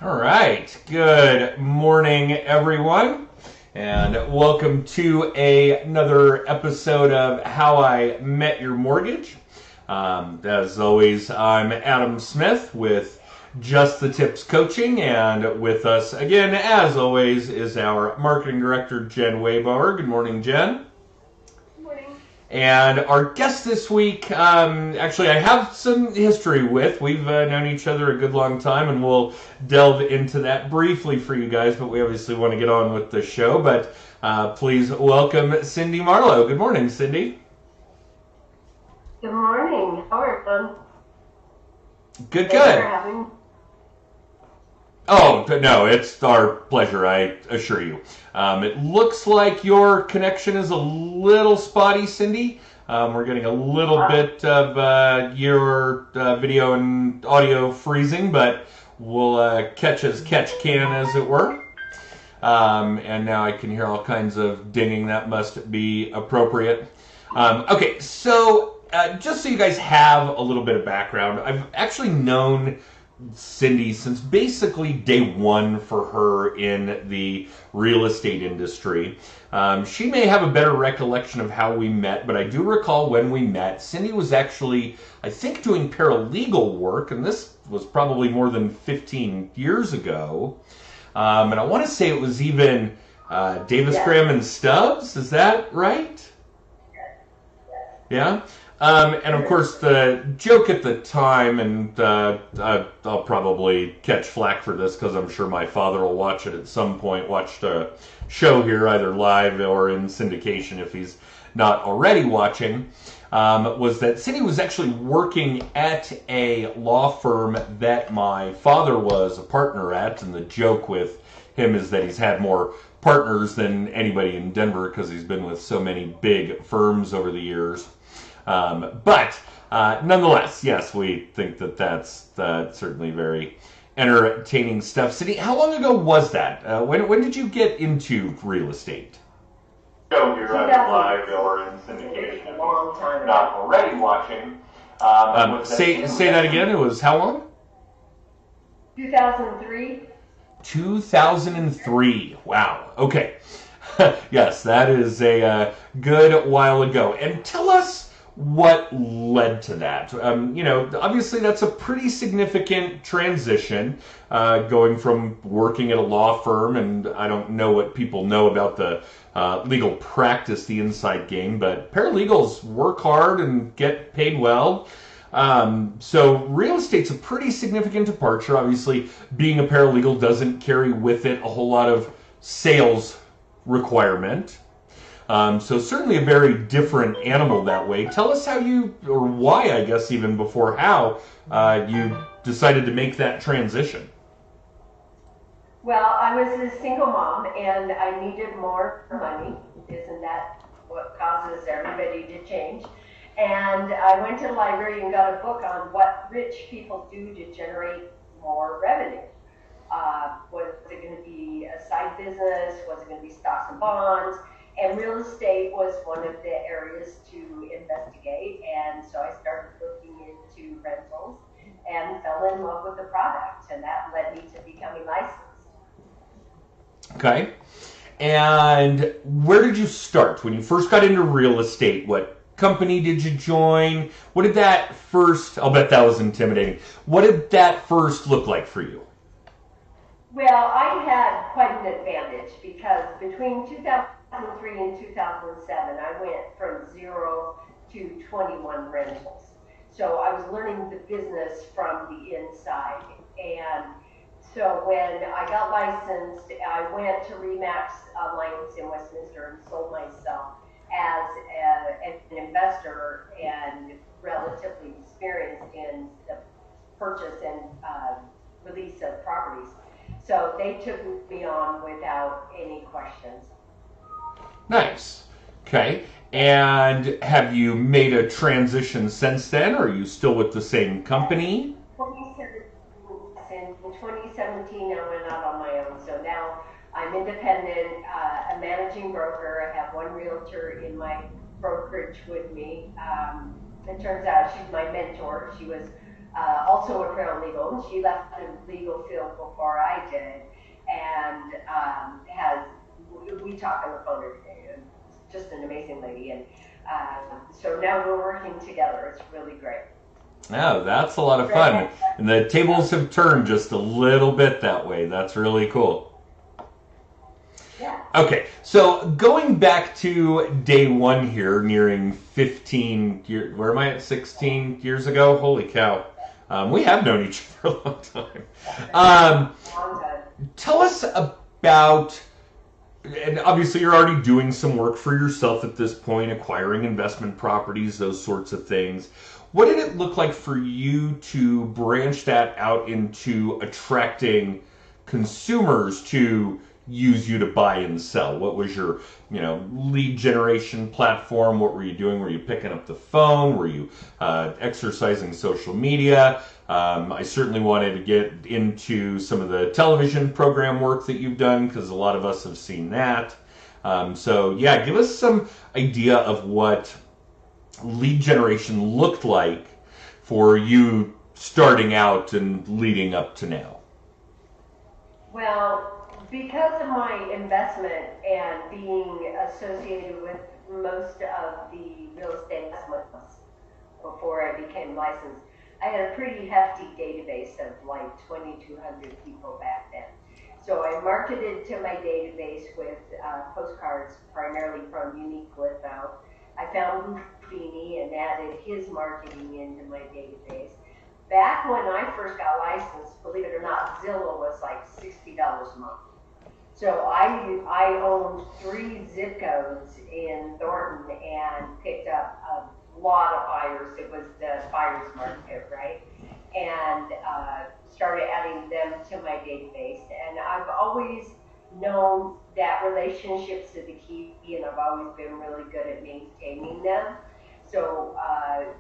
All right. Good morning, everyone, and welcome to another episode of How I Met Your Mortgage. As always, I'm Adam Smith with Just the Tips Coaching, and with us again, as always, is our marketing director, Jen Waybauer. Good morning, Jen. And our guest this week, actually, I have some history with. We've known each other a good long time, and we'll delve into that briefly for you guys, but we obviously want to get on with the show. But please welcome Cindy Marlowe. Good morning, Cindy. Good morning. How are you? Good. Thanks for having me. Oh, no, it's our pleasure, I assure you. It looks like your connection is a little spotty, Cindy. We're getting a little bit of your video and audio freezing, but we'll catch as catch can, as it were. And now I can hear all kinds of dinging. That must be appropriate. Okay, so just so you guys have a little bit of background, I've actually known Cindy since basically day one for her in the real estate industry. She may have a better recollection of how we met, but I do recall when we met. Cindy was actually, I think, doing paralegal work, and this was probably more than 15 years ago. And I want to say it was even Davis, Graham, and Stubbs. Is that right? Yeah. And of course, the joke at the time, and I'll probably catch flack for this because I'm sure my father will watch it at some point, watched a show here either live or in syndication if he's not already watching, was that Cindy was actually working at a law firm that my father was a partner at, and the joke with him is that he's had more partners than anybody in Denver because he's been with so many big firms over the years. But nonetheless, yes, we think that that's certainly very entertaining stuff. Cindy, how long ago was that? When did you get into real estate? So you're live or in syndication. A long time ago. Not already watching. Say that again. It was how long? 2003. 2003. Wow. Okay. Yes, that is a good while ago. And tell us what led to that. Obviously that's a pretty significant transition, going from working at a law firm, and I don't know what people know about the legal practice, the inside game, but paralegals work hard and get paid well. So real estate's a pretty significant departure. Obviously, being a paralegal doesn't carry with it a whole lot of sales requirement. So certainly a very different animal that way. Tell us how you, or why, I guess, even before how, you decided to make that transition. Well, I was a single mom and I needed more money. Isn't that what causes everybody to change? And I went to the library and got a book on what rich people do to generate more revenue. Was it going to be a side business? Was it going to be stocks and bonds? And real estate was one of the areas to investigate, and so I started looking into rentals and fell in love with the product, and that led me to becoming licensed. Okay. And where did you start? When you first got into real estate, what company did you join? What did that first, I'll bet that was intimidating. What did that first look like for you? Well, I had quite an advantage because between 2003 and 2007, I went from 0 to 21 rentals. So I was learning the business from the inside. And so when I got licensed, I went to Remax Alliance in Westminster and sold myself as an investor and relatively experienced in the purchase and release of properties. So they took me on without any questions. Nice. Okay. And have you made a transition since then, or are you still with the same company? In 2017, I went out on my own. So now I'm independent, a managing broker. I have one realtor in my brokerage with me. It turns out she's my mentor. She was also a paralegal, and she left the legal field before I did, and we talk on the phone every day, and just an amazing lady, and so now we're working together. It's really great. Oh, that's a lot of fun. And the tables have turned just a little bit that way. That's really cool. Yeah. Okay, so going back to day one here, nearing 15 years, where am I at, 16 years ago? Holy cow. We have known each other for a long time. Long time. Tell us about, and obviously you're already doing some work for yourself at this point, acquiring investment properties, those sorts of things. What did it look like for you to branch that out into attracting consumers to use you to buy and sell? What was your, lead generation platform? What were you doing? Were you picking up the phone? Were you exercising social media? I certainly wanted to get into some of the television program work that you've done, because a lot of us have seen that. So yeah, give us some idea of what lead generation looked like for you starting out and leading up to now. Well, because of my investment and being associated with most of the real estate investments before I became licensed, I had a pretty hefty database of like 2,200 people back then. So I marketed to my database with postcards, primarily from Unique Litho. I found Feeney and added his marketing into my database. Back when I first got licensed, believe it or not, Zillow was like $60 a month. So I owned 3 zip codes in Thornton and picked up a lot of buyers. It was the buyer's market, right? And started adding them to my database. And I've always known that relationships are the key, and I've always been really good at maintaining them. So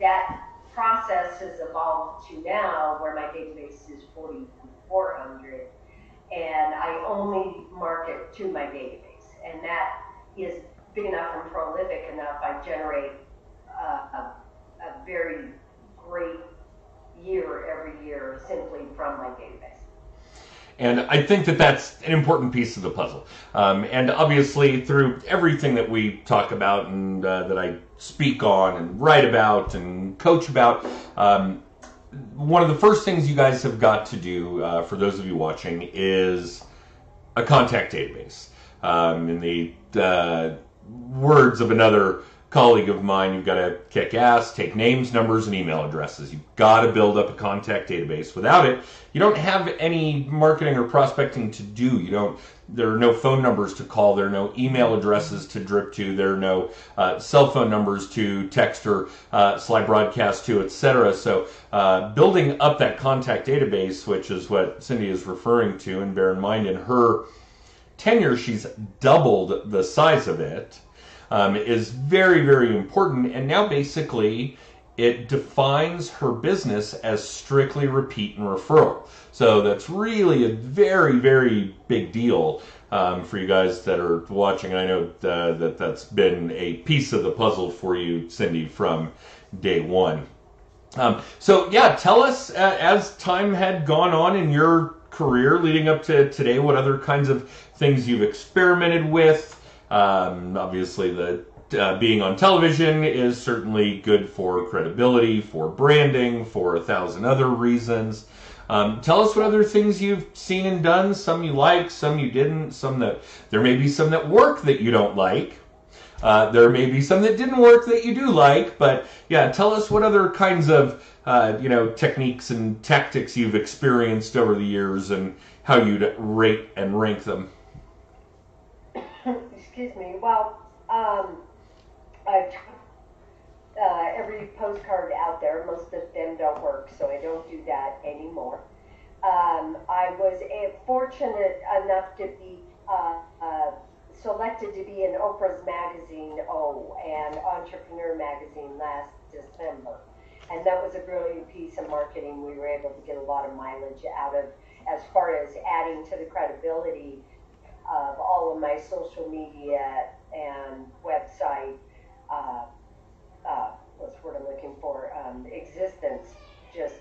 that process has evolved to now where my database is 4,400, and I only market to my database, and that is big enough and prolific enough. I generate a very great year every year simply from my database. And I think that that's an important piece of the puzzle. And obviously, through everything that we talk about and that I speak on and write about and coach about, one of the first things you guys have got to do, for those of you watching, is a contact database. In the words of another colleague of mine, you've got to kick ass, take names, numbers, and email addresses. You've got to build up a contact database. Without it, you don't have any marketing or prospecting to do. There are no phone numbers to call. There are no email addresses to drip to. There are no cell phone numbers to text or slide broadcast to, etc. So building up that contact database, which is what Cindy is referring to, and bear in mind in her tenure, she's doubled the size of it, is very, very important. And now basically it defines her business as strictly repeat and referral. So that's really a very, very big deal for you guys that are watching. And I know that's been a piece of the puzzle for you, Cindy, from day one. So yeah, tell us, as time had gone on in your career leading up to today, what other kinds of things you've experimented with. Obviously, being on television is certainly good for credibility, for branding, for 1,000 other reasons. Tell us what other things you've seen and done. Some you like, some you didn't. There may be some that work that you don't like. There may be some that didn't work that you do like. But yeah, tell us what other kinds of techniques and tactics you've experienced over the years and how you'd rate and rank them. Excuse me. Well, every postcard out there, most of them don't work, so I don't do that anymore. I was fortunate enough to be selected to be in Oprah's magazine, and Entrepreneur magazine last December. And that was a brilliant piece of marketing. We were able to get a lot of mileage out of, as far as adding to the credibility of all of my social media and website, what's the word I'm looking for, existence. Just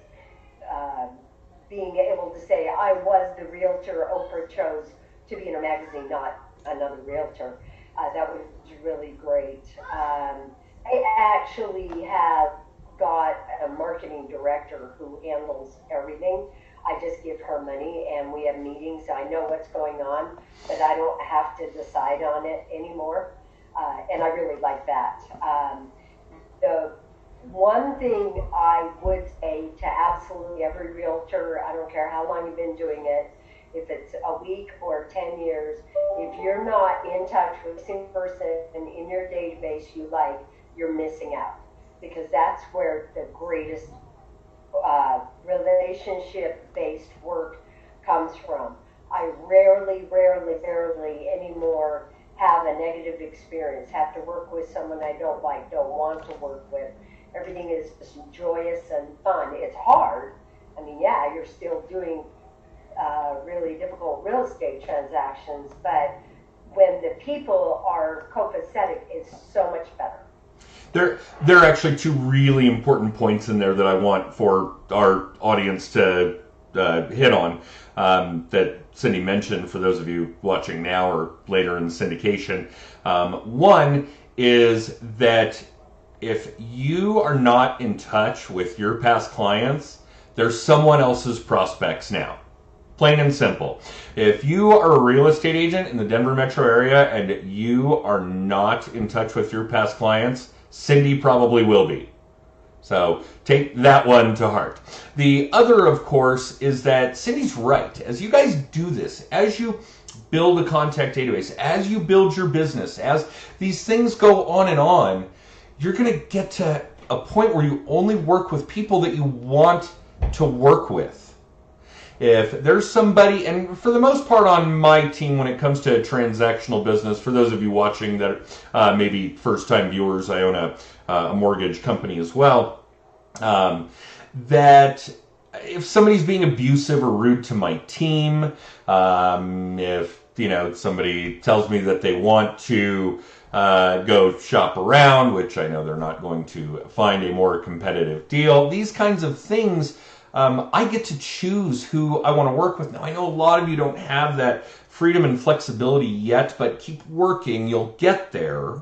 being able to say I was the realtor Oprah chose to be in her magazine, not another realtor. That was really great. I actually have got a marketing director who handles everything. I just give her money and we have meetings. I know what's going on, but I don't have to decide on it anymore. And I really like that. The one thing I would say to absolutely every realtor, I don't care how long you've been doing it, if it's a week or 10 years, if you're not in touch with the same person in your database you like, you're missing out. Because that's where the greatest relationship-based work comes from. I rarely anymore have a negative experience, have to work with someone I don't like, don't want to work with. Everything is just joyous and fun. It's hard. I mean, yeah, you're still doing really difficult real estate transactions, but when the people are copacetic, it's so much better. There are actually two really important points in there that I want for our audience to hit on that Cindy mentioned for those of you watching now or later in the syndication. One is that if you are not in touch with your past clients, there's someone else's prospects now. Plain and simple. If you are a real estate agent in the Denver metro area and you are not in touch with your past clients, Cindy probably will be. So take that one to heart. The other, of course, is that Cindy's right. As you guys do this, as you build a contact database, as you build your business, as these things go on, you're going to get to a point where you only work with people that you want to work with. If there's somebody, and for the most part on my team when it comes to transactional business, for those of you watching that maybe first-time viewers, I own a mortgage company as well, that if somebody's being abusive or rude to my team, if somebody tells me that they want to go shop around, which I know they're not going to find a more competitive deal, these kinds of things, I get to choose who I want to work with. Now, I know a lot of you don't have that freedom and flexibility yet, but keep working. You'll get there.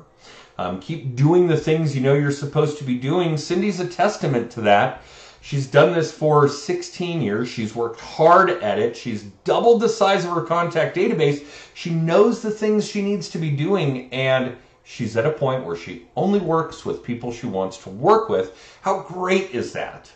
Keep doing the things you know you're supposed to be doing. Cindy's a testament to that. She's done this for 16 years. She's worked hard at it. She's doubled the size of her contact database. She knows the things she needs to be doing, and she's at a point where she only works with people she wants to work with. How great is that?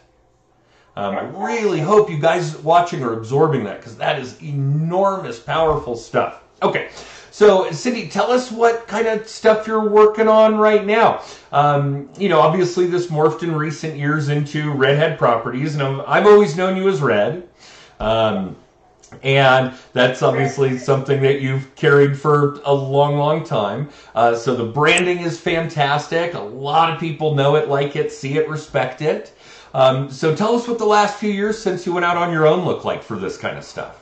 I really hope you guys watching are absorbing that, because that is enormous, powerful stuff. Okay, so Cindy, tell us what kind of stuff you're working on right now. Obviously this morphed in recent years into Redhead Properties, and I've always known you as Red. And that's obviously something that you've carried for a long time. So the branding is fantastic. A lot of people know it, like it, see it, respect it. So tell us what the last few years since you went out on your own look like for this kind of stuff.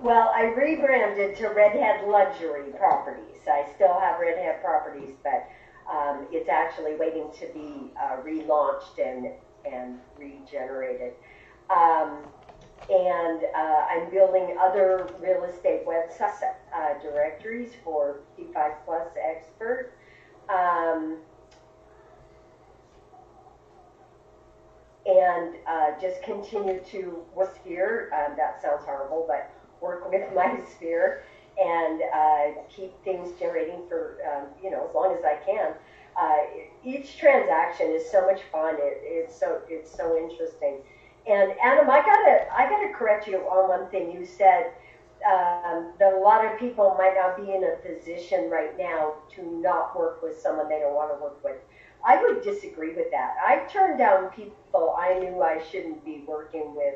Well, I rebranded to Redhead Luxury Properties. I still have Redhead Properties, but it's actually waiting to be relaunched and regenerated. And I'm building other real estate website directories for 55 plus expert. And just continue to work sphere. That sounds horrible, but work with my sphere and keep things generating for as long as I can. Each transaction is so much fun. It's so interesting. And Adam, I gotta correct you on one thing. You said that a lot of people might not be in a position right now to not work with someone they don't want to work with. I would disagree with that. I've turned down people I knew I shouldn't be working with,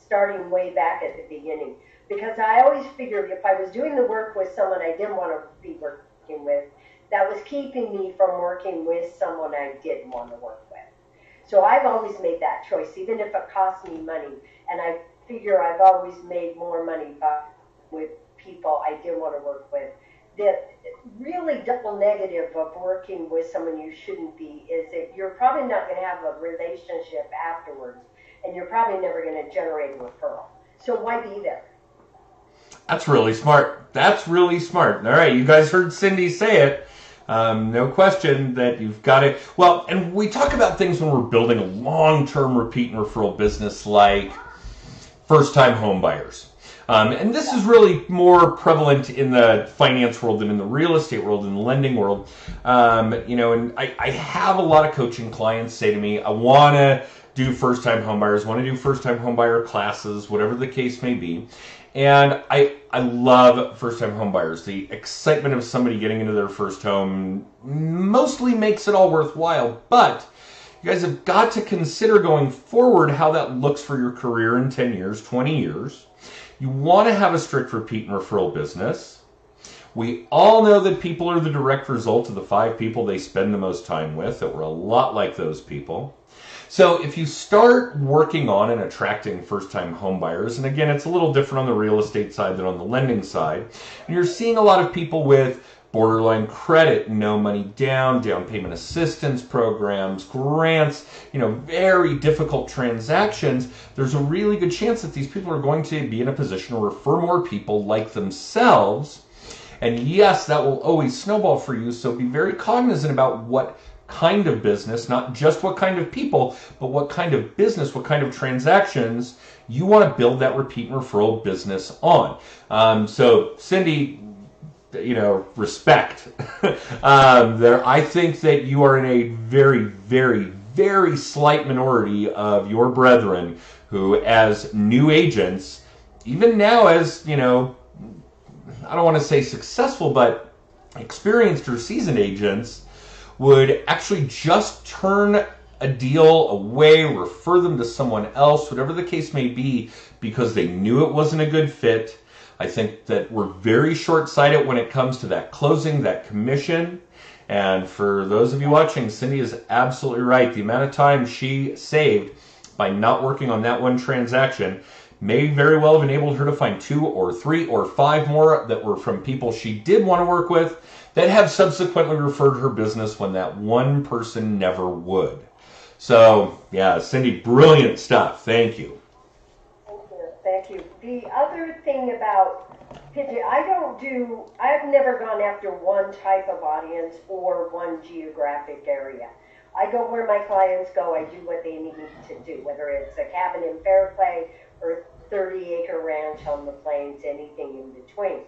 starting way back at the beginning, because I always figured if I was doing the work with someone I didn't want to be working with, that was keeping me from working with someone I didn't want to work with. So I've always made that choice, even if it cost me money. And I figure I've always made more money with people I didn't want to work with the really double negative of working with someone you shouldn't be is that you're probably not going to have a relationship afterwards, and you're probably never going to generate a referral. So why be there? That's really smart. That's really smart. All right, you guys heard Cindy say it. No question that you've got it. Well, and we talk about things when we're building a long-term repeat and referral business like first-time home buyers. And this is really more prevalent in the finance world than in the real estate world, in the lending world. And I have a lot of coaching clients say to me, I want to do first-time home buyers, want to do first-time home buyer classes, whatever the case may be. And I love first-time home buyers. The excitement of somebody getting into their first home mostly makes it all worthwhile. But you guys have got to consider going forward how that looks for your career in 10 years, 20 years. You want to have a strict repeat and referral business. We all know that people are the direct result of the 5 people they spend the most time with, that we're a lot like those people. So if you start working on and attracting first-time home buyers, and again, it's a little different on the real estate side than on the lending side, and you're seeing a lot of people with borderline credit, no money down payment assistance programs, grants, very difficult transactions, there's a really good chance that these people are going to be in a position to refer more people like themselves. And yes, that will always snowball for you, so be very cognizant about what kind of business, not just what kind of people, but what kind of business, what kind of transactions you want to build that repeat and referral business on. So Cindy, respect. I think that you are in a very, very, very slight minority of your brethren who, as new agents, even now as, I don't want to say successful, but experienced or seasoned agents, would actually just turn a deal away, refer them to someone else, whatever the case may be, because they knew it wasn't a good fit. I think that we're very short-sighted when it comes to that closing, that commission. And for those of you watching, Cindy is absolutely right. The amount of time she saved by not working on that one transaction may very well have enabled her to find 2 or 3 or 5 more that were from people she did want to work with that have subsequently referred her business when that one person never would. So, yeah, Cindy, brilliant stuff. Thank you. Thank you. The other thing about pitching, I've never gone after one type of audience or one geographic area. I go where my clients go. I do what they need to do, whether it's a cabin in Fairplay or 30-acre ranch on the plains, anything in between.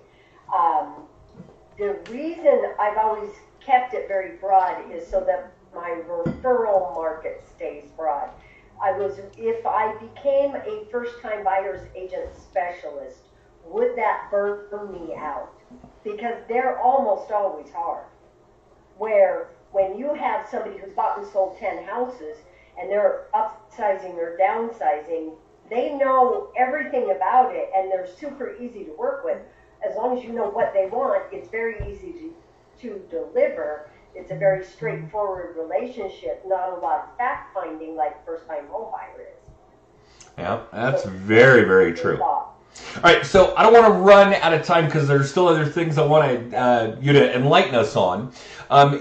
The reason I've always kept it very broad is so that my referral market stays broad. If I became a first-time buyer's agent specialist, would that burn me out? Because they're almost always hard. Where when you have somebody who's bought and sold 10 houses and they're upsizing or downsizing, they know everything about it and they're super easy to work with. As long as you know what they want, it's very easy to deliver. It's a very straightforward relationship, not a lot of fact-finding like first-time home buyer is. Yeah, that's very, very true. All right, so I don't want to run out of time because there's still other things I want you to enlighten us on.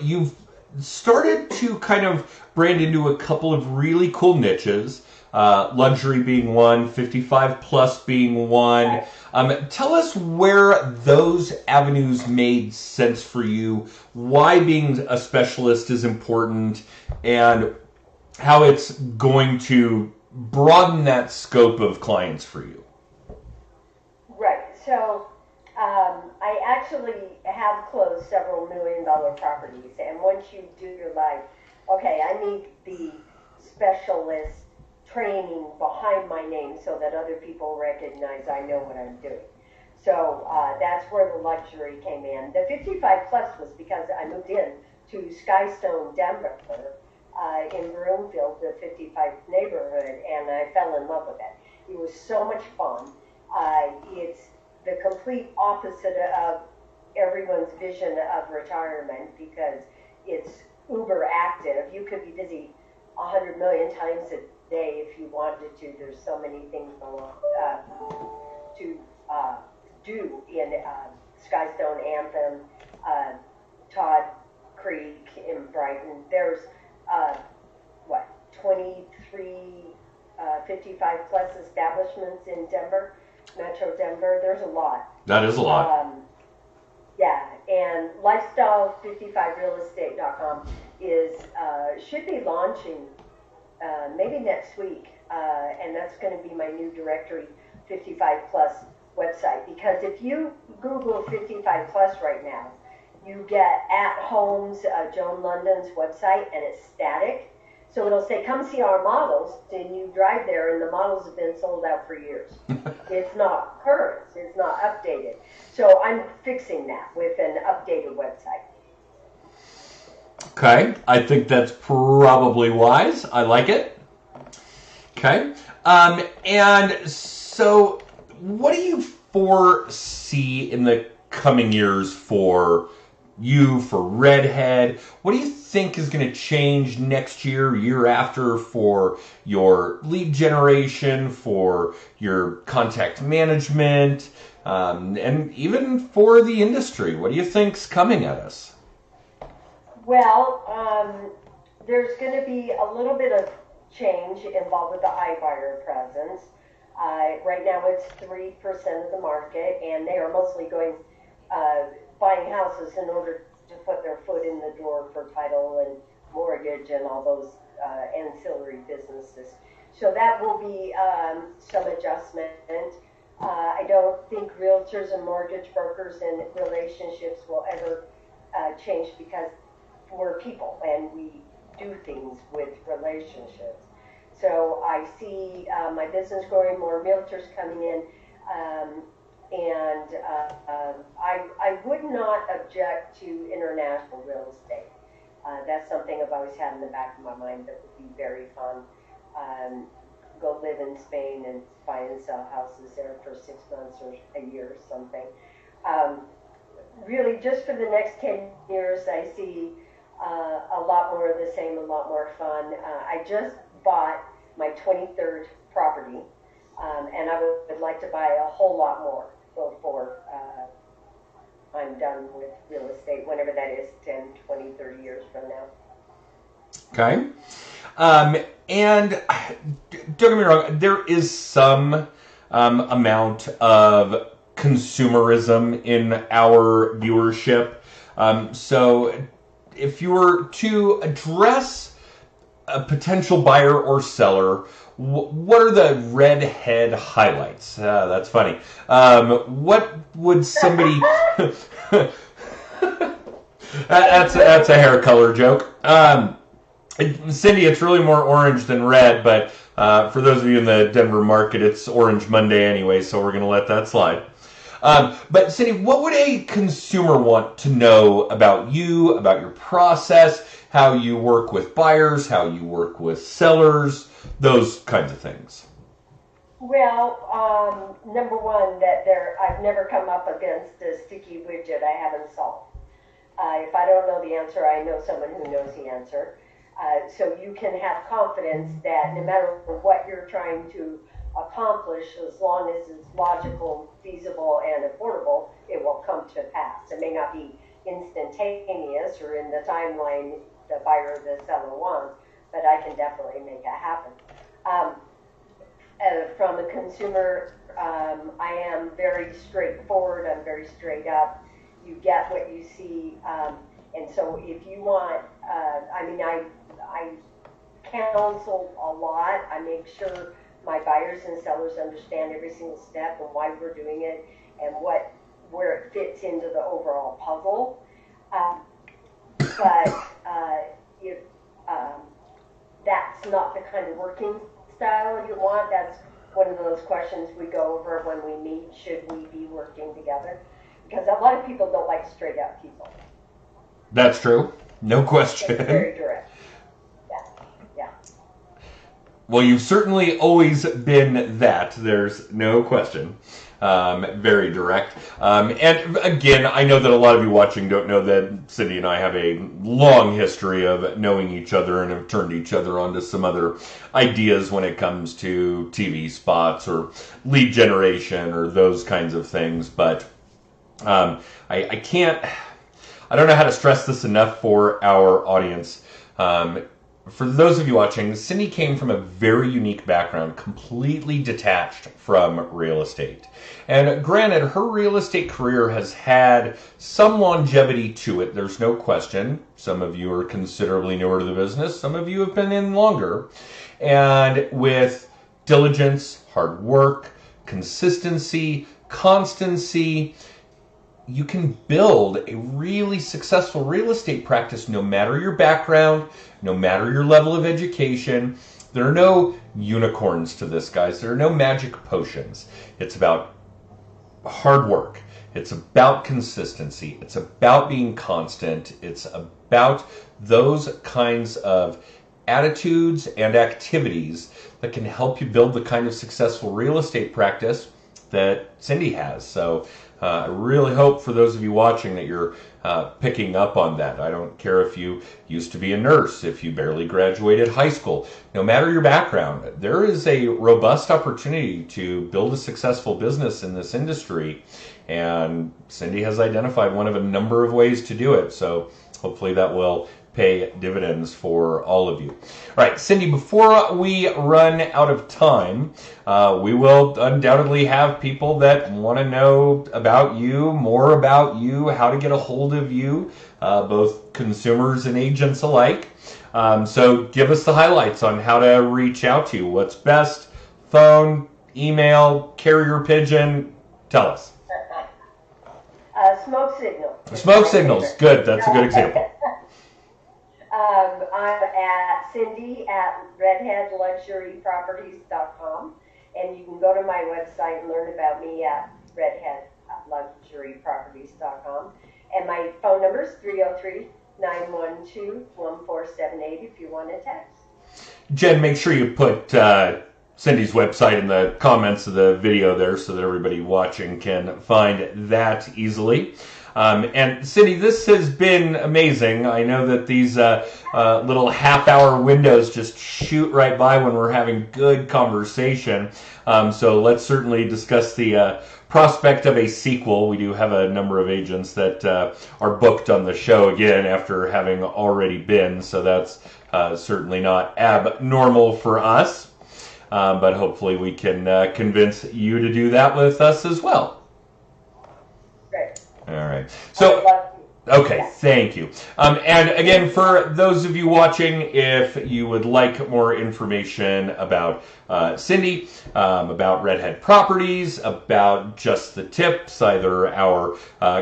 You've started to kind of brand into a couple of really cool niches, luxury being one, 55 plus being one. Tell us where those avenues made sense for you, why being a specialist is important, and how it's going to broaden that scope of clients for you. Right. So I actually have closed several $1 million properties, and once you do your life, okay, I need the specialist training behind my name so that other people recognize I know what I'm doing. So that's where the luxury came in. The 55 plus was because I moved in to Skystone, Denver, in Broomfield, the 55 neighborhood, and I fell in love with it. It was so much fun. It's the complete opposite of everyone's vision of retirement because it's uber active. You could be busy 100 million times a day if you wanted to. There's so many things to do in Skystone, Anthem, Todd Creek in Brighton. There's, 23, 55 plus establishments in Denver, Metro Denver. There's a lot. That is a lot. Yeah, and lifestyle55realestate.com is should be launching maybe next week, and that's going to be my new directory 55 plus website, because if you Google 55 plus right now, you get At Home's Joan London's website, and it's static. So it'll say, come see our models, and you drive there, and the models have been sold out for years. It's not current. It's not updated. So I'm fixing that with an updated website. Okay, I think that's probably wise. I like it. Okay, and so what do you foresee in the coming years for you, for Redhead? What do you think is going to change next year, year after, for your lead generation, for your contact management, and even for the industry? What do you think's coming at us? Well, there's going to be a little bit of change involved with the iBuyer presence. Right now it's 3% of the market, and they are mostly going buying houses in order to put their foot in the door for title and mortgage and all those ancillary businesses. So that will be some adjustment. I don't think realtors and mortgage brokers and relationships will ever change, because we're people and we do things with relationships. So I see my business growing, more realtors coming in, and I would not object to international real estate. That's something I've always had in the back of my mind that would be very fun. Go live in Spain and buy and sell houses there for 6 months or a year or something. Really, just for the next 10 years, I see a lot more of the same, a lot more fun. I just bought my 23rd property, and I would like to buy a whole lot more before I'm done with real estate, whenever that is, 10, 20, 30 years from now. Okay. And don't get me wrong, there is some amount of consumerism in our viewership. So if you were to address a potential buyer or seller, what are the Redhead highlights? That's funny. What would somebody... that's a hair color joke. Cindy, it's really more orange than red, but for those of you in the Denver market, it's Orange Monday anyway, so we're going to let that slide. But Cindy, what would a consumer want to know about you, about your process, how you work with buyers, how you work with sellers, those kinds of things? Well, number one, I've never come up against a sticky widget I haven't solved. If I don't know the answer, I know someone who knows the answer. So you can have confidence that no matter what you're trying to accomplish, as long as it's logical, feasible, and affordable, it will come to pass. It may not be instantaneous or in the timeline the buyer or the seller wants, but I can definitely make it happen. From a consumer, I am very straightforward. I'm very straight up. You get what you see. And so if you want, I counsel a lot. I make sure my buyers and sellers understand every single step and why we're doing it and where it fits into the overall puzzle. But if that's not the kind of working style you want, that's one of those questions we go over when we meet. Should we be working together? Because a lot of people don't like straight up people. That's true. No question. It's very direct. Yeah. Well, you've certainly always been that. There's no question. Very direct. And again, I know that a lot of you watching don't know that Cindy and I have a long history of knowing each other and have turned each other onto some other ideas when it comes to TV spots or lead generation or those kinds of things. But I can't, I don't know how to stress this enough for our audience. For those of you watching, Cindy came from a very unique background, completely detached from real estate. And granted, her real estate career has had some longevity to it, there's no question. Some of you are considerably newer to the business, some of you have been in longer. And with diligence, hard work, consistency, constancy, you can build a really successful real estate practice no matter your background, no matter your level of education. There are no unicorns to this, guys. There are no magic potions. It's about hard work. It's about consistency. It's about being constant. It's about those kinds of attitudes and activities that can help you build the kind of successful real estate practice that Cindy has. So I really hope for those of you watching that you're picking up on that. I don't care if you used to be a nurse, if you barely graduated high school. No matter your background, there is a robust opportunity to build a successful business in this industry. And Cindy has identified one of a number of ways to do it. So hopefully that will pay dividends for all of you. All right, Cindy, before we run out of time, we will undoubtedly have people that want to know about you, more about you, how to get a hold of you, both consumers and agents alike. So give us the highlights on how to reach out to you. What's best? Phone, email, carrier pigeon? Tell us. Smoke signal. Smoke signals. Good. That's a good example. I'm at Cindy at redheadluxuryproperties.com, and you can go to my website and learn about me at redheadluxuryproperties.com. And my phone number is 303-912-1478 if you want to text. Jen, make sure you put Cindy's website in the comments of the video there so that everybody watching can find that easily. And Cindy, this has been amazing. I know that these little half-hour windows just shoot right by when we're having good conversation. So let's certainly discuss the prospect of a sequel. We do have a number of agents that are booked on the show again after having already been. So that's certainly not abnormal for us. But hopefully we can convince you to do that with us as well. Great. All right. So, okay, thank you. And again, for those of you watching, if you would like more information about Cindy, about Redhead Properties, about Just the Tips, either our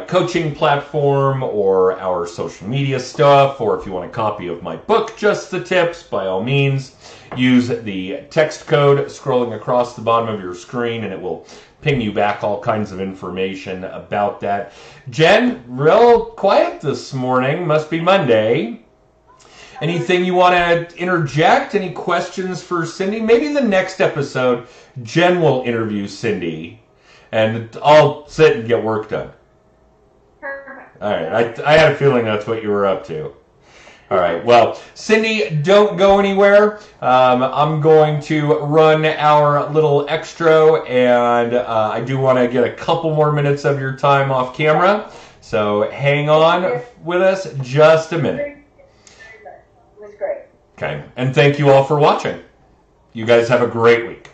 coaching platform or our social media stuff, or if you want a copy of my book, Just the Tips, by all means, use the text code scrolling across the bottom of your screen, and it will ping you back all kinds of information about that. Jen, real quiet this morning. Must be Monday. Anything you want to interject? Any questions for Cindy? Maybe in the next episode, Jen will interview Cindy, and I'll sit and get work done. Perfect. All right. I had a feeling that's what you were up to. All right. Well, Cindy, don't go anywhere. I'm going to run our little extra, and I do want to get a couple more minutes of your time off camera. So hang on with us just a minute. It was great. Okay. And thank you all for watching. You guys have a great week.